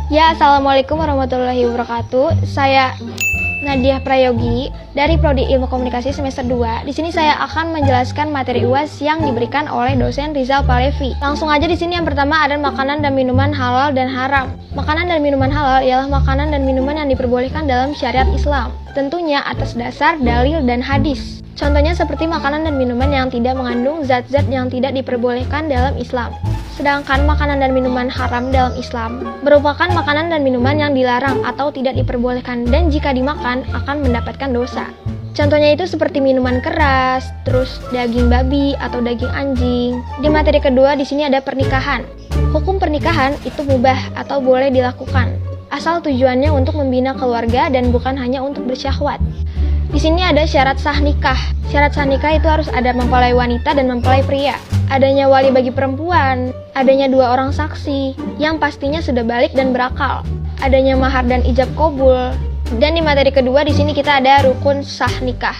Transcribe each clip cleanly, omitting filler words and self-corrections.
Ya, Assalamualaikum warahmatullahi wabarakatuh. Saya Nadia Prayogi dari Prodi Ilmu Komunikasi semester 2. Di sini saya akan menjelaskan materi UAS yang diberikan oleh dosen Rizal Palevi. Langsung aja di sini yang pertama ada makanan dan minuman halal dan haram. Makanan dan minuman halal ialah makanan dan minuman yang diperbolehkan dalam syariat Islam, tentunya atas dasar dalil dan hadis. Contohnya seperti makanan dan minuman yang tidak mengandung zat-zat yang tidak diperbolehkan dalam Islam. Sedangkan makanan dan minuman haram dalam Islam merupakan makanan dan minuman yang dilarang atau tidak diperbolehkan dan jika dimakan akan mendapatkan dosa. Contohnya itu seperti minuman keras, terus daging babi atau daging anjing. Di materi kedua di sini ada pernikahan. Hukum pernikahan itu mubah atau boleh dilakukan, asal tujuannya untuk membina keluarga dan bukan hanya untuk bersyahwat. Di sini ada syarat sah nikah. Syarat sah nikah itu harus ada mempelai wanita dan mempelai pria. Adanya wali bagi perempuan, adanya 2 orang saksi yang pastinya sudah balik dan berakal, adanya mahar dan ijab kabul. Dan di materi kedua di sini kita ada rukun sah nikah.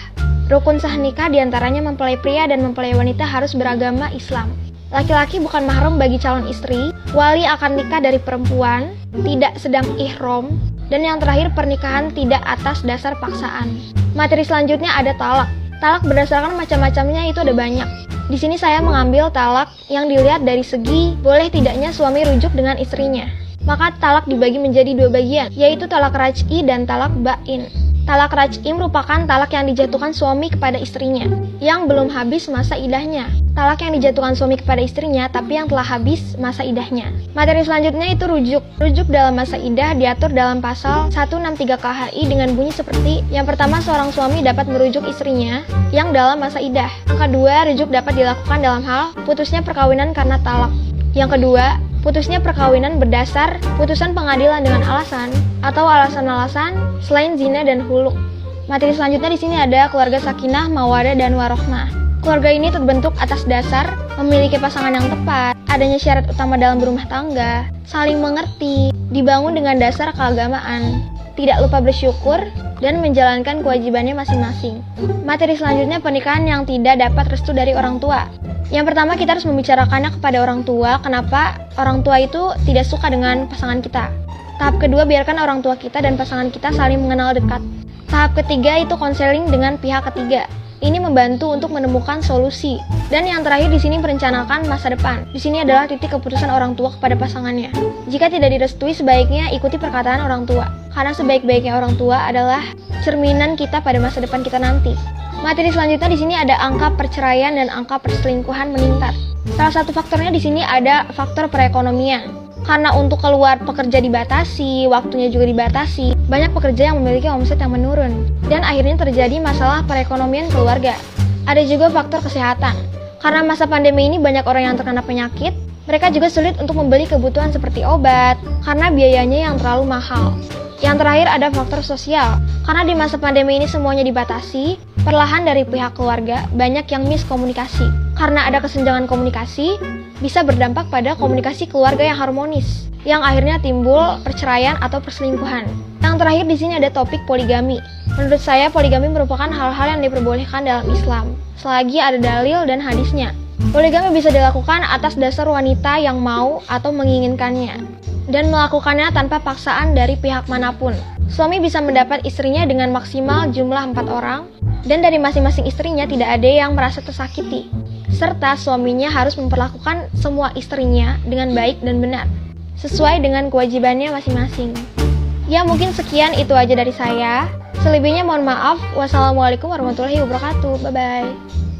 Rukun sah nikah diantaranya mempelai pria dan mempelai wanita harus beragama Islam. Laki-laki bukan mahram bagi calon istri, wali akan nikah dari perempuan, tidak sedang ihram, dan yang terakhir pernikahan tidak atas dasar paksaan. Materi selanjutnya ada talak. Talak berdasarkan macam-macamnya itu ada banyak. Di sini saya mengambil talak yang dilihat dari segi boleh tidaknya suami rujuk dengan istrinya. Maka talak dibagi menjadi 2 bagian, yaitu talak raj'i dan talak ba'in. Talak raj'i merupakan talak yang dijatuhkan suami kepada istrinya, yang belum habis masa idahnya. Talak yang dijatuhkan suami kepada istrinya, tapi yang telah habis masa idahnya. Materi selanjutnya itu rujuk. Rujuk dalam masa idah diatur dalam pasal 163 KHI dengan bunyi seperti: yang pertama, seorang suami dapat merujuk istrinya yang dalam masa idah. Yang kedua, rujuk dapat dilakukan dalam hal putusnya perkawinan karena talak. Yang kedua, putusnya perkawinan berdasar putusan pengadilan dengan alasan atau alasan-alasan selain zina dan huluk. Materi selanjutnya di sini ada keluarga sakinah, mawaddah dan warohmah. Keluarga ini terbentuk atas dasar memiliki pasangan yang tepat, adanya syarat utama dalam berumah tangga, saling mengerti, dibangun dengan dasar keagamaan, tidak lupa bersyukur, dan menjalankan kewajibannya masing-masing. Materi selanjutnya pernikahan yang tidak dapat restu dari orang tua. Yang pertama, kita harus membicarakannya kepada orang tua, kenapa orang tua itu tidak suka dengan pasangan kita. Tahap kedua, biarkan orang tua kita dan pasangan kita saling mengenal dekat. Tahap ketiga itu konseling dengan pihak ketiga. Ini membantu untuk menemukan solusi. Dan yang terakhir di sini merencanakan masa depan. Di sini adalah titik keputusan orang tua kepada pasangannya. Jika tidak direstui, sebaiknya ikuti perkataan orang tua. Karena sebaik-baiknya orang tua adalah cerminan kita pada masa depan kita nanti. Materi selanjutnya di sini ada angka perceraian dan angka perselingkuhan meningkat. Salah satu faktornya di sini ada faktor perekonomian. Karena untuk keluar pekerja dibatasi, waktunya juga dibatasi, banyak pekerja yang memiliki omset yang menurun. Dan akhirnya terjadi masalah perekonomian keluarga. Ada juga faktor kesehatan. Karena masa pandemi ini banyak orang yang terkena penyakit, mereka juga sulit untuk membeli kebutuhan seperti obat, karena biayanya yang terlalu mahal. Yang terakhir ada faktor sosial. Karena di masa pandemi ini semuanya dibatasi, perlahan dari pihak keluarga banyak yang miskomunikasi. Karena ada kesenjangan komunikasi, bisa berdampak pada komunikasi keluarga yang harmonis, yang akhirnya timbul perceraian atau perselingkuhan. Yang terakhir di sini ada topik poligami. Menurut saya poligami merupakan hal-hal yang diperbolehkan dalam Islam, selagi ada dalil dan hadisnya. Poligami bisa dilakukan atas dasar wanita yang mau atau menginginkannya, dan melakukannya tanpa paksaan dari pihak manapun. Suami bisa mendapat istrinya dengan maksimal jumlah 4 orang, dan dari masing-masing istrinya tidak ada yang merasa tersakiti. Serta suaminya harus memperlakukan semua istrinya dengan baik dan benar, sesuai dengan kewajibannya masing-masing. Ya mungkin sekian itu aja dari saya. Selebihnya mohon maaf. Wassalamualaikum warahmatullahi wabarakatuh. Bye-bye.